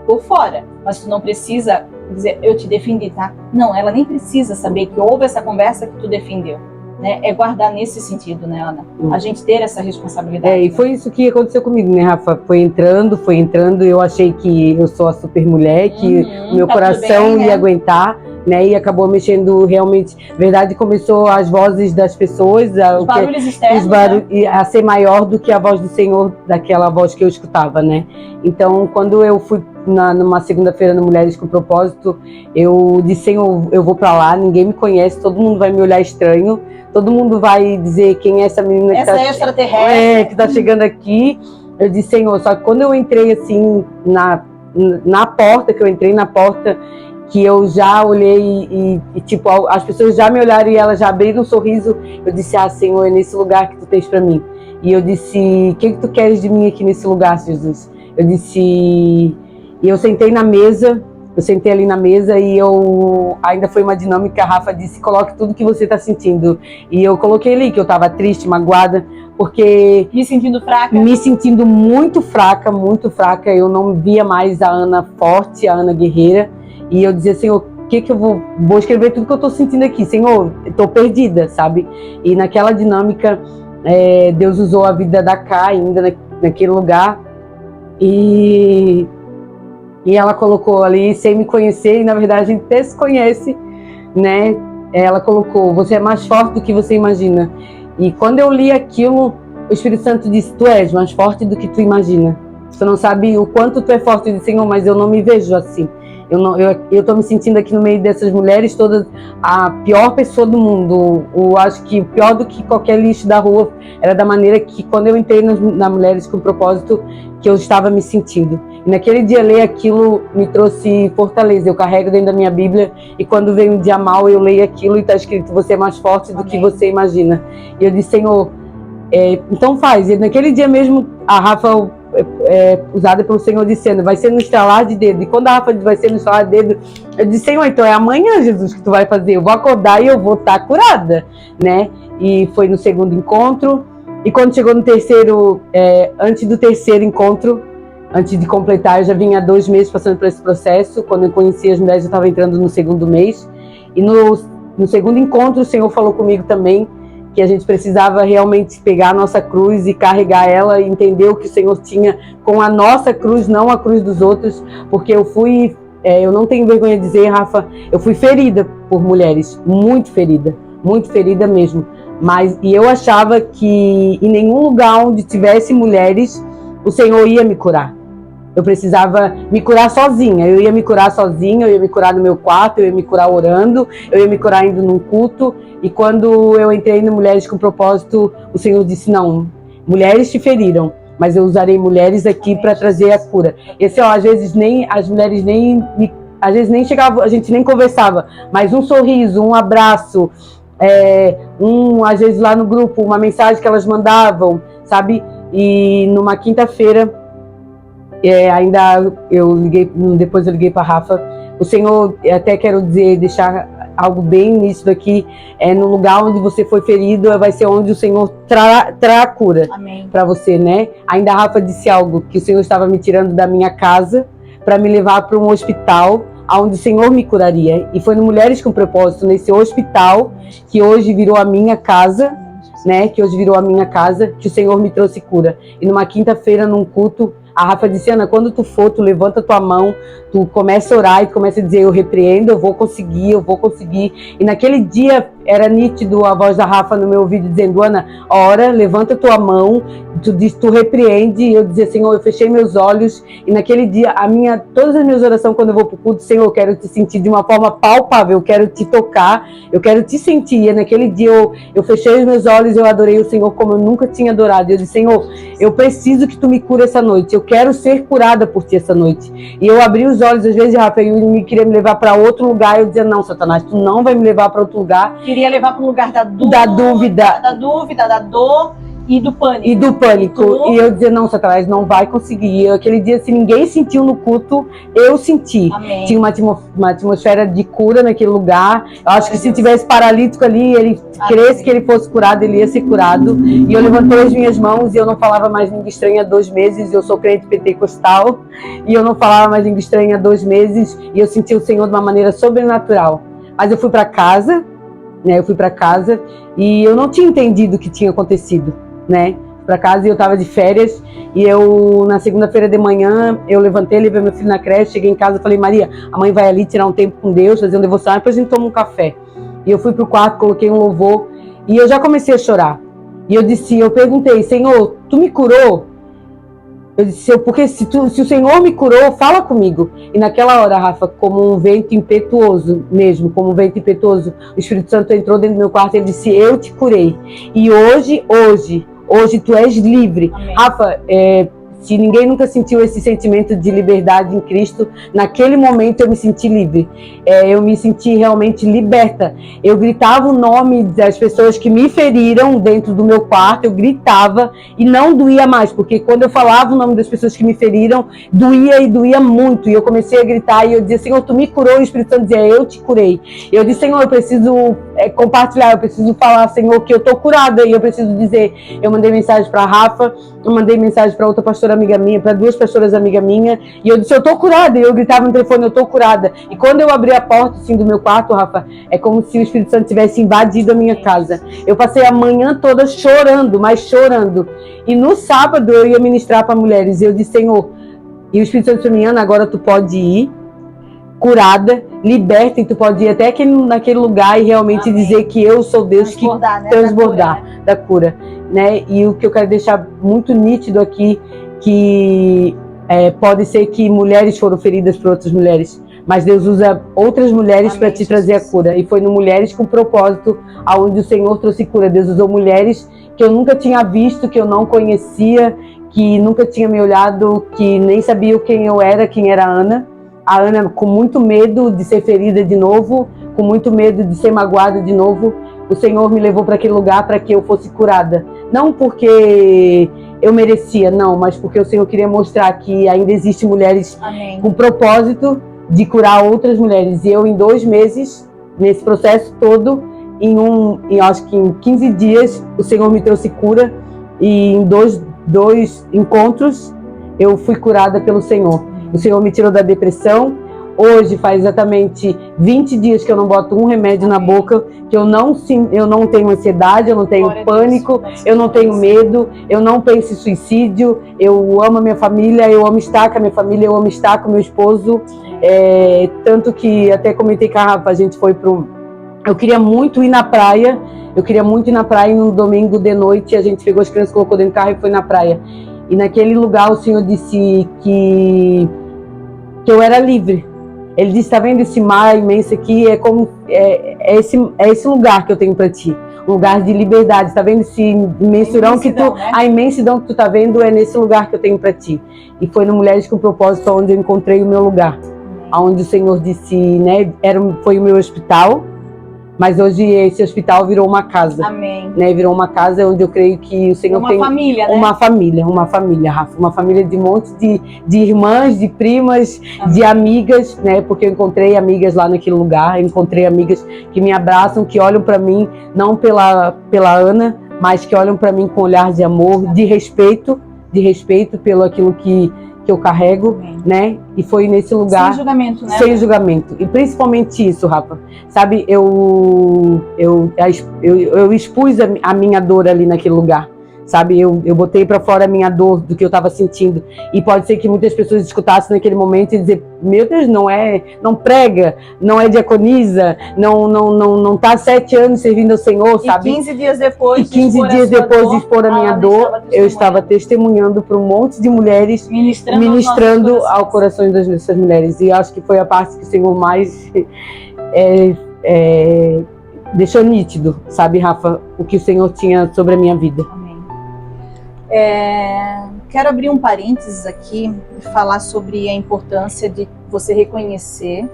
por fora, mas tu não precisa dizer, eu te defendi, tá? Não, ela nem precisa saber que houve essa conversa que tu defendeu. Né? É guardar nesse sentido, né, Ana? A gente ter essa responsabilidade. E foi isso que aconteceu comigo, né, Rafa? Foi entrando, eu achei que eu sou a super mulher, que o meu coração ia aguentar, né? E acabou mexendo realmente. Verdade, começou as vozes das pessoas, os barulhos externos, a ser maior do que a voz do Senhor, daquela voz que eu escutava, né? Então, quando eu fui numa segunda-feira no Mulheres com Propósito, eu disse, Senhor, eu vou pra lá, ninguém me conhece, todo mundo vai me olhar estranho, todo mundo vai dizer quem é essa menina que é extraterrestre, que tá chegando aqui. Eu disse, Senhor, só que quando eu entrei assim na porta, que eu já olhei e tipo, as pessoas já me olharam e elas já abriram um sorriso, eu disse, Senhor, é nesse lugar que tu tens pra mim. E eu disse, o que tu queres de mim aqui nesse lugar, Jesus? Eu disse, e eu sentei ali na mesa e ainda foi uma dinâmica, a Rafa disse, coloque tudo que você tá sentindo. E eu coloquei ali que eu tava triste, magoada, porque... Me sentindo fraca? Me sentindo muito fraca, eu não via mais a Ana forte, a Ana guerreira. E eu dizia, Senhor, o que eu vou escrever tudo que eu tô sentindo aqui? Senhor, eu tô perdida, sabe? E naquela dinâmica, Deus usou a vida da Cá ainda naquele lugar. E ela colocou ali, sem me conhecer, e na verdade a gente até se conhece, né? Ela colocou, você é mais forte do que você imagina. E quando eu li aquilo, o Espírito Santo disse, tu és mais forte do que tu imagina. Você não sabe o quanto tu é forte. Eu disse, Senhor, mas eu não me vejo assim. Eu tô me sentindo aqui no meio dessas mulheres todas a pior pessoa do mundo. Eu acho que pior do que qualquer lixo da rua era da maneira que quando eu entrei na Mulheres com Propósito que eu estava me sentindo. E naquele dia ler aquilo me trouxe fortaleza. Eu carrego dentro da minha Bíblia e quando vem um dia mal eu leio aquilo e está escrito, você é mais forte do que você imagina. E eu disse, Senhor, então faz. E naquele dia mesmo a Rafa usada pelo Senhor dizendo, vai ser no estalar de dedo. E quando a Rafa diz, vai ser no estalar de dedo, eu disse, Senhor, então é amanhã, Jesus, que tu vai fazer. Eu vou acordar e eu vou estar curada, né? E foi no segundo encontro. E quando chegou no terceiro, antes do terceiro encontro, antes de completar, eu já vinha há 2 meses passando por esse processo. Quando eu conheci as mulheres, eu estava entrando no segundo mês. E no segundo encontro, o Senhor falou comigo também que a gente precisava realmente pegar a nossa cruz e carregar ela e entender o que o Senhor tinha com a nossa cruz, não a cruz dos outros, porque eu não tenho vergonha de dizer, Rafa, eu fui ferida por mulheres, muito ferida mesmo, e eu achava que em nenhum lugar onde tivesse mulheres, o Senhor ia me curar. Eu precisava me curar sozinha, eu ia me curar no meu quarto, eu ia me curar orando, eu ia me curar indo num culto. E quando eu entrei no Mulheres com Propósito, o Senhor disse, não, mulheres te feriram, mas eu usarei mulheres aqui para trazer a cura. Às vezes as mulheres às vezes nem chegavam, a gente nem conversava, mas um sorriso, um abraço, às vezes lá no grupo, uma mensagem que elas mandavam, sabe? E numa quinta-feira, depois eu liguei para a Rafa, o Senhor, até quero deixar algo bem nisso daqui, no lugar onde você foi ferido, vai ser onde o Senhor trará a cura para você, né? Ainda a Rafa disse algo, que o Senhor estava me tirando da minha casa para me levar para um hospital onde o Senhor me curaria. E foi no Mulheres com Propósito, nesse hospital, que hoje virou a minha casa, né, que hoje virou a minha casa, que o Senhor me trouxe cura. E numa quinta-feira, num culto, a Rafa disse: Ana, quando tu for, tu levanta tua mão, tu começa a orar e tu começa a dizer: eu repreendo, eu vou conseguir, eu vou conseguir. E naquele dia era nítido a voz da Rafa no meu ouvido dizendo: Ana, ora, levanta tua mão, tu repreende. E eu dizia: Senhor, eu fechei meus olhos. E naquele dia, todas as minhas orações quando eu vou pro culto: Senhor, eu quero te sentir de uma forma palpável, eu quero te tocar, eu quero te sentir. E naquele dia eu fechei os meus olhos, eu adorei o Senhor como eu nunca tinha adorado. Eu disse: Senhor, eu preciso que tu me cure essa noite, eu quero ser curada por ti essa noite. E eu abri os olhos, às vezes, Rafa, e o inimigo queria me levar para outro lugar. Eu dizia: não, Satanás, tu não vai me levar para outro lugar. Queria levar para o lugar da dúvida, da dor e do pânico. E eu dizia: não, Satanás, não vai conseguir. Aquele dia, se ninguém sentiu no culto, eu senti. Amém. Tinha uma atmosfera de cura naquele lugar. Eu acho que se tivesse paralítico ali, ele cresce que ele fosse curado, ele ia ser curado. E eu levantei as minhas mãos e eu não falava mais língua estranha há 2 meses. Eu sou crente pentecostal e eu não falava mais língua estranha há 2 meses. E eu senti o Senhor de uma maneira sobrenatural. Mas eu fui para casa, né? Eu fui para casa e eu não tinha entendido o que tinha acontecido, né? Para casa e eu estava de férias e eu na segunda-feira de manhã eu levantei, levei meu filho na creche, cheguei em casa e falei: Maria, a mãe vai ali tirar um tempo com Deus, fazer um devocional, depois a gente toma um café. E eu fui pro quarto, coloquei um louvor e eu já comecei a chorar. E eu perguntei: Senhor, tu me curou? Eu disse: porque se o Senhor me curou, fala comigo. E naquela hora, Rafa, como um vento impetuoso mesmo, como um vento impetuoso, o Espírito Santo entrou dentro do meu quarto e ele disse: eu te curei. E hoje tu és livre. Amém. Rafa, se ninguém nunca sentiu esse sentimento de liberdade em Cristo, naquele momento eu me senti livre. Eu me senti realmente liberta. Eu gritava o nome das pessoas que me feriram dentro do meu quarto, eu gritava e não doía mais, porque quando eu falava o nome das pessoas que me feriram, doía e doía muito. E eu comecei a gritar e eu dizia: Senhor, tu me curou. E o Espírito Santo dizia: eu te curei. E eu disse: Senhor, eu preciso compartilhar, eu preciso falar, Senhor, que eu tô curada. E eu preciso dizer. Eu mandei mensagem para Rafa, eu mandei mensagem para outra pastora amiga minha, para 2 pastoras amiga minha, e eu disse: eu tô curada. E eu gritava no telefone: eu tô curada. E quando eu abri a porta assim do meu quarto, Rafa, é como se o Espírito Santo tivesse invadido a minha casa. Eu passei a manhã toda chorando, mas chorando. E no sábado eu ia ministrar para mulheres, e eu disse: Senhor, e o Espírito Santo disse para mim: Ana, agora tu pode ir curada, liberta, e tu pode ir até naquele lugar e realmente Amém. Dizer que eu sou Deus, que transbordar da cura, né? E o que eu quero deixar muito nítido aqui, que pode ser que mulheres foram feridas por outras mulheres, mas Deus usa outras mulheres para te trazer a cura. E foi no Mulheres com Propósito, aonde o Senhor trouxe cura. Deus usou mulheres que eu nunca tinha visto, que eu não conhecia, que nunca tinha me olhado, que nem sabia quem eu era, quem era a Ana. A Ana com muito medo de ser ferida de novo, com muito medo de ser magoada de novo. O Senhor me levou para aquele lugar para que eu fosse curada. Não porque eu merecia, não, mas porque o Senhor queria mostrar que ainda existem mulheres Amém. Com propósito de curar outras mulheres. E eu, em 2 meses, nesse processo todo, acho que em 15 dias, o Senhor me trouxe cura. E em dois encontros, eu fui curada pelo Senhor. O Senhor me tirou da depressão. Hoje faz exatamente 20 dias que eu não boto um remédio na boca, que eu não tenho ansiedade, eu não tenho pânico, eu não tenho medo, eu não penso em suicídio, eu amo a minha família, eu amo estar com a minha família, eu amo estar com o meu esposo. Tanto que até comentei com a Rafa, a gente foi eu queria muito ir na praia, e no domingo de noite a gente pegou as crianças, colocou dentro do carro e foi na praia. E naquele lugar o Senhor disse que eu era livre. Ele disse: tá vendo esse mar imenso aqui? É esse lugar que eu tenho para ti. Um lugar de liberdade. Tá vendo esse imensurão a imensidão que tu tá vendo? É nesse lugar que eu tenho para ti. E foi no Mulheres com Propósito onde eu encontrei o meu lugar. Onde o Senhor disse, né? Foi o meu hospital. Mas hoje esse hospital virou uma casa. Amém. Né? Virou uma casa onde eu creio que o Senhor tem... Uma família, né? Uma família, Rafa. Uma família de um monte de irmãs, de primas, Amém. De amigas, né? Porque eu encontrei amigas lá naquele lugar. Eu encontrei amigas que me abraçam, que olham para mim, não pela Ana, mas que olham para mim com um olhar de amor, de respeito pelo aquilo que que eu carrego, né? E foi nesse lugar... Sem julgamento, né? Sem julgamento. E principalmente isso, Rafa. Sabe, eu expus a minha dor ali naquele lugar. Sabe, eu botei pra fora a minha dor do que eu tava sentindo. E pode ser que muitas pessoas escutassem naquele momento e dizer, meu Deus, não prega, não é diaconisa, não tá 7 anos servindo ao Senhor, sabe? E 15 dias depois, de expor a minha dor, eu estava testemunhando para um monte de mulheres, ministrando ao coração dessas mulheres. E acho que foi a parte que o Senhor mais deixou nítido, sabe, Rafa, o que o Senhor tinha sobre a minha vida. Quero abrir um parênteses aqui e falar sobre a importância de você reconhecer,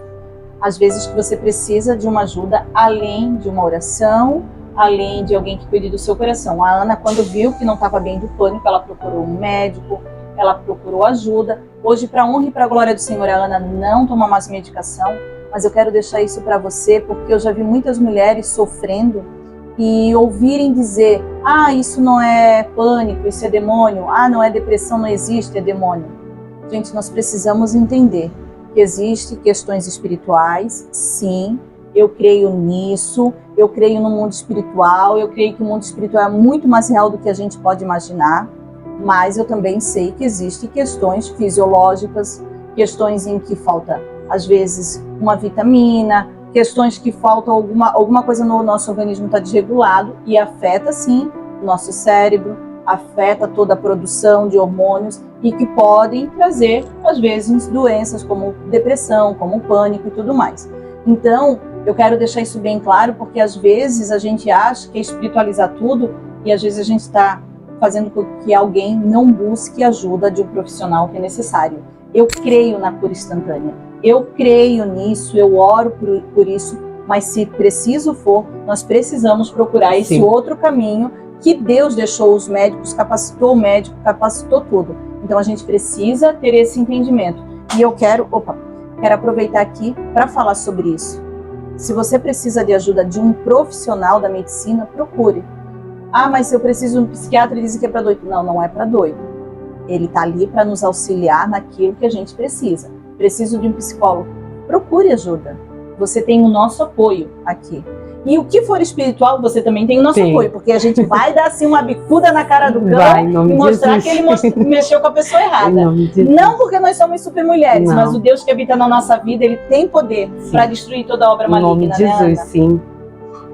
às vezes, que você precisa de uma ajuda além de uma oração, além de alguém que cuide do seu coração. A Ana, quando viu que não estava bem do pânico, ela procurou um médico, ela procurou ajuda. Hoje, para a honra e para a glória do Senhor, a Ana não toma mais medicação, mas eu quero deixar isso para você, porque eu já vi muitas mulheres sofrendo e ouvirem dizer, isso não é pânico, isso é demônio, não é depressão, não existe, é demônio. Gente, nós precisamos entender que existem questões espirituais, sim, eu creio nisso, eu creio no mundo espiritual, eu creio que o mundo espiritual é muito mais real do que a gente pode imaginar, mas eu também sei que existem questões fisiológicas, questões em que falta, às vezes, uma vitamina, questões que faltam alguma coisa no nosso organismo está desregulado e afeta sim o nosso cérebro, afeta toda a produção de hormônios e que podem trazer, às vezes, doenças como depressão, como pânico e tudo mais. Então, eu quero deixar isso bem claro, porque às vezes a gente acha que é espiritualizar tudo e às vezes a gente está fazendo com que alguém não busque ajuda de um profissional que é necessário. Eu creio na cura instantânea. Eu creio nisso, eu oro por isso, mas se preciso for, nós precisamos procurar esse outro caminho que Deus deixou os médicos, capacitou o médico, capacitou tudo. Então a gente precisa ter esse entendimento. E eu quero aproveitar aqui para falar sobre isso. Se você precisa de ajuda de um profissional da medicina, procure. Mas se eu preciso de um psiquiatra, ele diz que é para doido. Não, não é para doido. Ele está ali para nos auxiliar naquilo que a gente precisa. Preciso de um psicólogo, procure ajuda. Você tem o nosso apoio aqui. E o que for espiritual, você também tem o nosso apoio, porque a gente vai dar assim uma bicuda na cara do cão e mostrar que ele mexeu com a pessoa errada. Não porque nós somos super mulheres, mas o Deus que habita na nossa vida, ele tem poder para destruir toda a obra maligna. Em nome de Jesus, sim.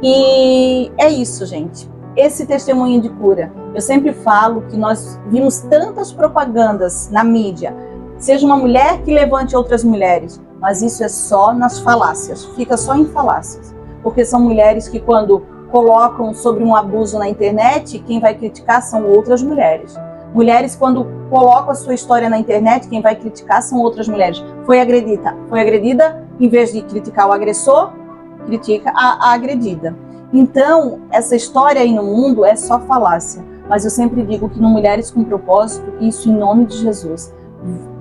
E é isso, gente. Esse testemunho de cura. Eu sempre falo que nós vimos tantas propagandas na mídia, seja uma mulher que levante outras mulheres, mas isso é só nas falácias, fica só em falácias. Porque são mulheres que quando colocam sobre um abuso na internet, quem vai criticar são outras mulheres. Mulheres quando colocam a sua história na internet, quem vai criticar são outras mulheres. Foi agredida, em vez de criticar o agressor, critica a agredida. Então, essa história aí no mundo é só falácia. Mas eu sempre digo que no Mulheres com Propósito, isso em nome de Jesus,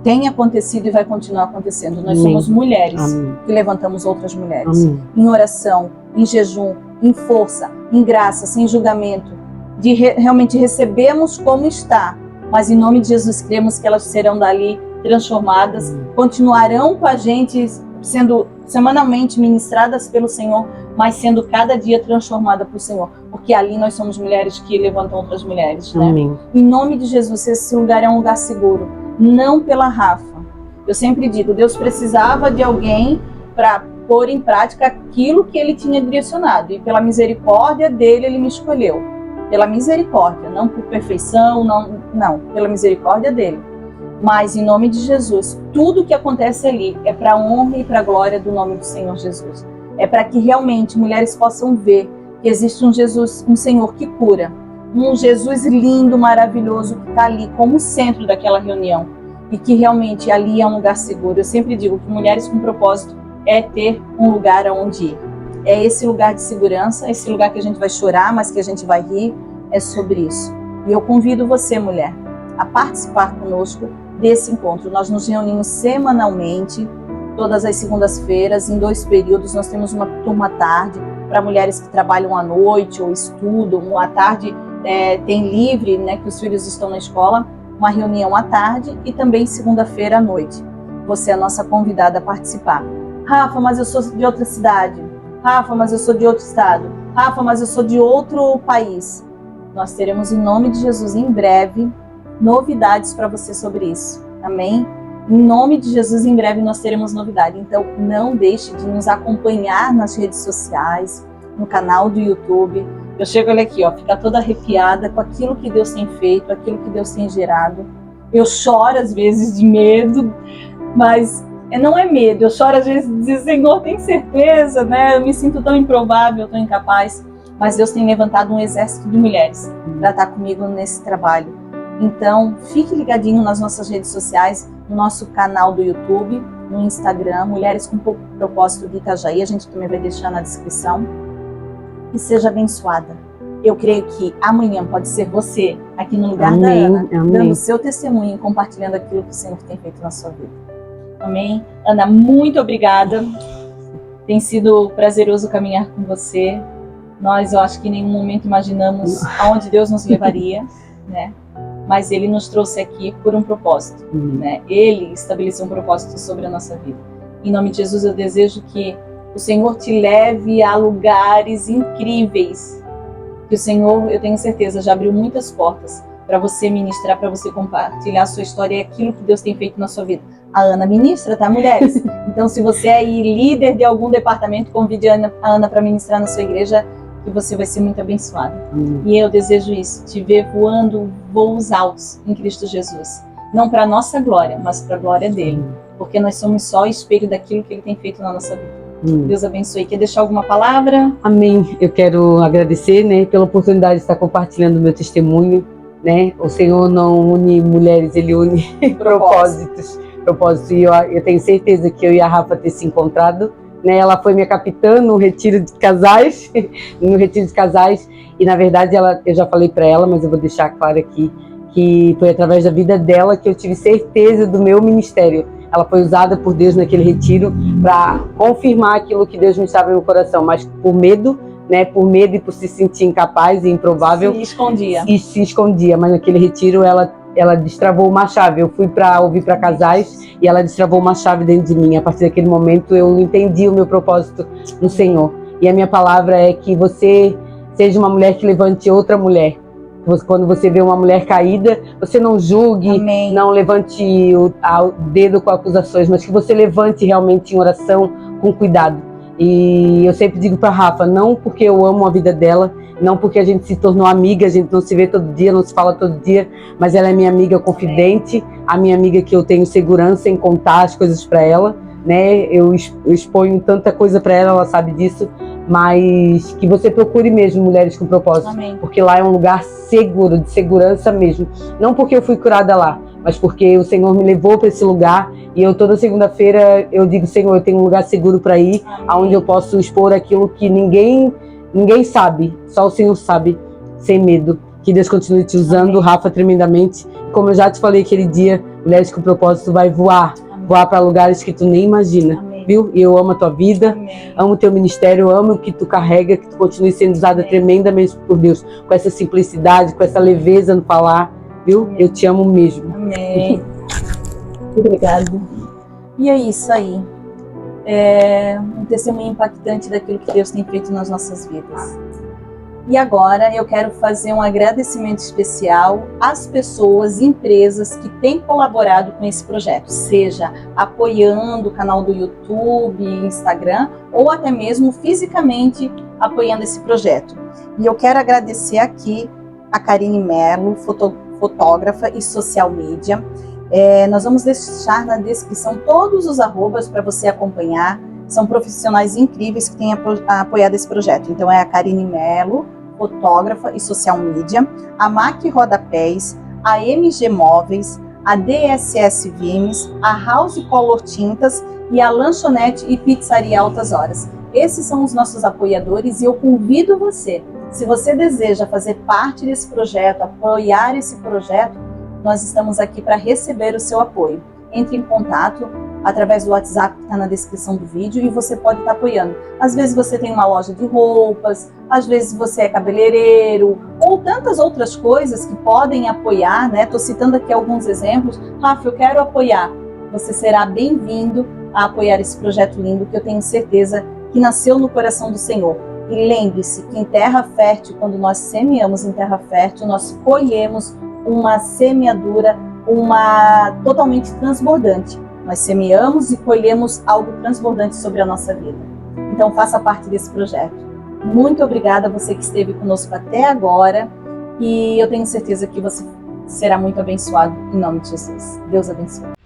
tem acontecido e vai continuar acontecendo. Nós somos mulheres que levantamos outras mulheres. Em oração, em jejum, em força, em graça, sem julgamento. De realmente recebemos como está. Mas em nome de Jesus cremos que elas serão dali transformadas. Continuarão com a gente sendo semanalmente ministradas pelo Senhor, mas sendo cada dia transformada pelo Senhor. Porque ali nós somos mulheres que levantam outras mulheres. Né? Em nome de Jesus, esse lugar é um lugar seguro. Não pela Rafa. Eu sempre digo, Deus precisava de alguém para pôr em prática aquilo que ele tinha direcionado. E pela misericórdia dele, ele me escolheu. Pela misericórdia, não por perfeição, não, pela misericórdia dele. Mas em nome de Jesus, tudo que acontece ali é para a honra e para a glória do nome do Senhor Jesus. É para que realmente mulheres possam ver que existe um Jesus, um Senhor que cura. Um Jesus lindo, maravilhoso, que está ali como centro daquela reunião. E que realmente ali é um lugar seguro. Eu sempre digo que Mulheres com Propósito é ter um lugar aonde ir. É esse lugar de segurança, esse lugar que a gente vai chorar, mas que a gente vai rir. É sobre isso. E eu convido você, mulher, a participar conosco desse encontro. Nós nos reunimos semanalmente, todas as segundas-feiras, em 2 períodos. Nós temos uma turma à tarde para mulheres que trabalham à noite ou estudam. À tarde tem livre, né, que os filhos estão na escola, uma reunião à tarde e também segunda-feira à noite. Você é a nossa convidada a participar. Rafa, mas eu sou de outra cidade. Rafa, mas eu sou de outro estado. Rafa, mas eu sou de outro país. Nós teremos, em nome de Jesus, em breve, novidades para você sobre isso. Amém? Em nome de Jesus, em breve nós teremos novidade. Então, não deixe de nos acompanhar nas redes sociais, no canal do YouTube. Eu chego aqui, ó, ficar toda arrepiada com aquilo que Deus tem feito, aquilo que Deus tem gerado. Eu choro às vezes de medo, mas não é medo. Eu choro às vezes de dizer, Senhor, tem certeza, né? Eu me sinto tão improvável, tão incapaz. Mas Deus tem levantado um exército de mulheres para estar comigo nesse trabalho. Então, fique ligadinho nas nossas redes sociais, no nosso canal do YouTube, no Instagram, Mulheres com Propósito de Itajaí, a gente também vai deixar na descrição. E seja abençoada. Eu creio que amanhã pode ser você, aqui no lugar da Ana, dando seu testemunho e compartilhando aquilo que o Senhor tem feito na sua vida. Amém? Ana, muito obrigada. Tem sido prazeroso caminhar com você. Eu acho que em nenhum momento imaginamos aonde Deus nos levaria, né? Mas Ele nos trouxe aqui por um propósito, né? Ele estabeleceu um propósito sobre a nossa vida. Em nome de Jesus, eu desejo que o Senhor te leve a lugares incríveis. Que o Senhor, eu tenho certeza, já abriu muitas portas para você ministrar, para você compartilhar a sua história e aquilo que Deus tem feito na sua vida. A Ana ministra, tá, mulheres? Então, se você é aí líder de algum departamento, convide a Ana para ministrar na sua igreja, que você vai ser muito abençoada. E eu desejo isso, te ver voando voos altos em Cristo Jesus. Não para a nossa glória, mas para a glória dele. Porque nós somos só espelho daquilo que ele tem feito na nossa vida. Deus abençoe. Quer deixar alguma palavra? Amém. Eu quero agradecer, né, pela oportunidade de estar compartilhando o meu testemunho, né? O Senhor não une mulheres, Ele une propósitos. E eu tenho certeza que eu e a Rafa ter se encontrado, né? Ela foi minha capitã no retiro de casais, e na verdade eu já falei para ela, mas eu vou deixar claro aqui que foi através da vida dela que eu tive certeza do meu ministério. Ela foi usada por Deus naquele retiro para confirmar aquilo que Deus me estava no meu coração, mas por medo, né? Por medo e por se sentir incapaz e improvável. Se escondia. Mas naquele retiro ela destravou uma chave. Eu fui para ouvir para casais e ela destravou uma chave dentro de mim. A partir daquele momento eu entendi o meu propósito no Senhor. E a minha palavra é que você seja uma mulher que levante outra mulher. Quando você vê uma mulher caída, você não julgue, Amém. Não levante o dedo com acusações, mas que você levante realmente em oração com cuidado. E eu sempre digo para Rafa, não porque eu amo a vida dela, não porque a gente se tornou amiga, a gente não se vê todo dia, não se fala todo dia, mas ela é minha amiga confidente, a minha amiga que eu tenho segurança em contar as coisas para ela, né? Eu exponho tanta coisa para ela, ela sabe disso, mas que você procure mesmo Mulheres com Propósito, Amém. Porque lá é um lugar seguro, de segurança mesmo. Não porque eu fui curada lá, mas porque o Senhor me levou para esse lugar e eu toda segunda-feira eu digo, Senhor, eu tenho um lugar seguro para ir, onde eu posso expor aquilo que ninguém sabe, só o Senhor sabe, sem medo. Que Deus continue te usando, Amém. Rafa, tremendamente. Como eu já te falei aquele dia, Mulheres com Propósito vai voar para lugares que tu nem imagina. Amém. Viu? E eu amo a tua vida, Amém. Amo o teu ministério, amo o que tu carrega, que tu continue sendo usada Amém. Tremendamente por Deus, com essa simplicidade, com essa leveza no falar, viu? Amém. Eu te amo mesmo. Amém. Obrigada. E é isso aí. É um testemunho impactante daquilo que Deus tem feito nas nossas vidas. E agora eu quero fazer um agradecimento especial às pessoas, empresas que têm colaborado com esse projeto, seja apoiando o canal do YouTube, Instagram, ou até mesmo fisicamente apoiando esse projeto. E eu quero agradecer aqui a Karine Merlo, fotógrafa e social media. Nós vamos deixar na descrição todos os arrobas para você acompanhar. São profissionais incríveis que têm apoiado esse projeto. Então é a Karine Mello, fotógrafa e social media, a MAC Rodapés, a MG Móveis, a DSS Vimes, a House Color Tintas e a Lanchonete e Pizzaria Altas Horas. Esses são os nossos apoiadores e eu convido você, se você deseja fazer parte desse projeto, apoiar esse projeto, nós estamos aqui para receber o seu apoio. Entre em contato através do WhatsApp que está na descrição do vídeo, e você pode estar apoiando. Às vezes você tem uma loja de roupas, às vezes você é cabeleireiro, ou tantas outras coisas que podem apoiar, né? Estou citando aqui alguns exemplos. Rafa, eu quero apoiar. Você será bem-vindo a apoiar esse projeto lindo, que eu tenho certeza que nasceu no coração do Senhor. E lembre-se que em terra fértil, quando nós semeamos em terra fértil, nós colhemos uma semeadura, totalmente transbordante. Nós semeamos e colhemos algo transbordante sobre a nossa vida. Então faça parte desse projeto. Muito obrigada a você que esteve conosco até agora, e eu tenho certeza que você será muito abençoado em nome de Jesus. Deus abençoe.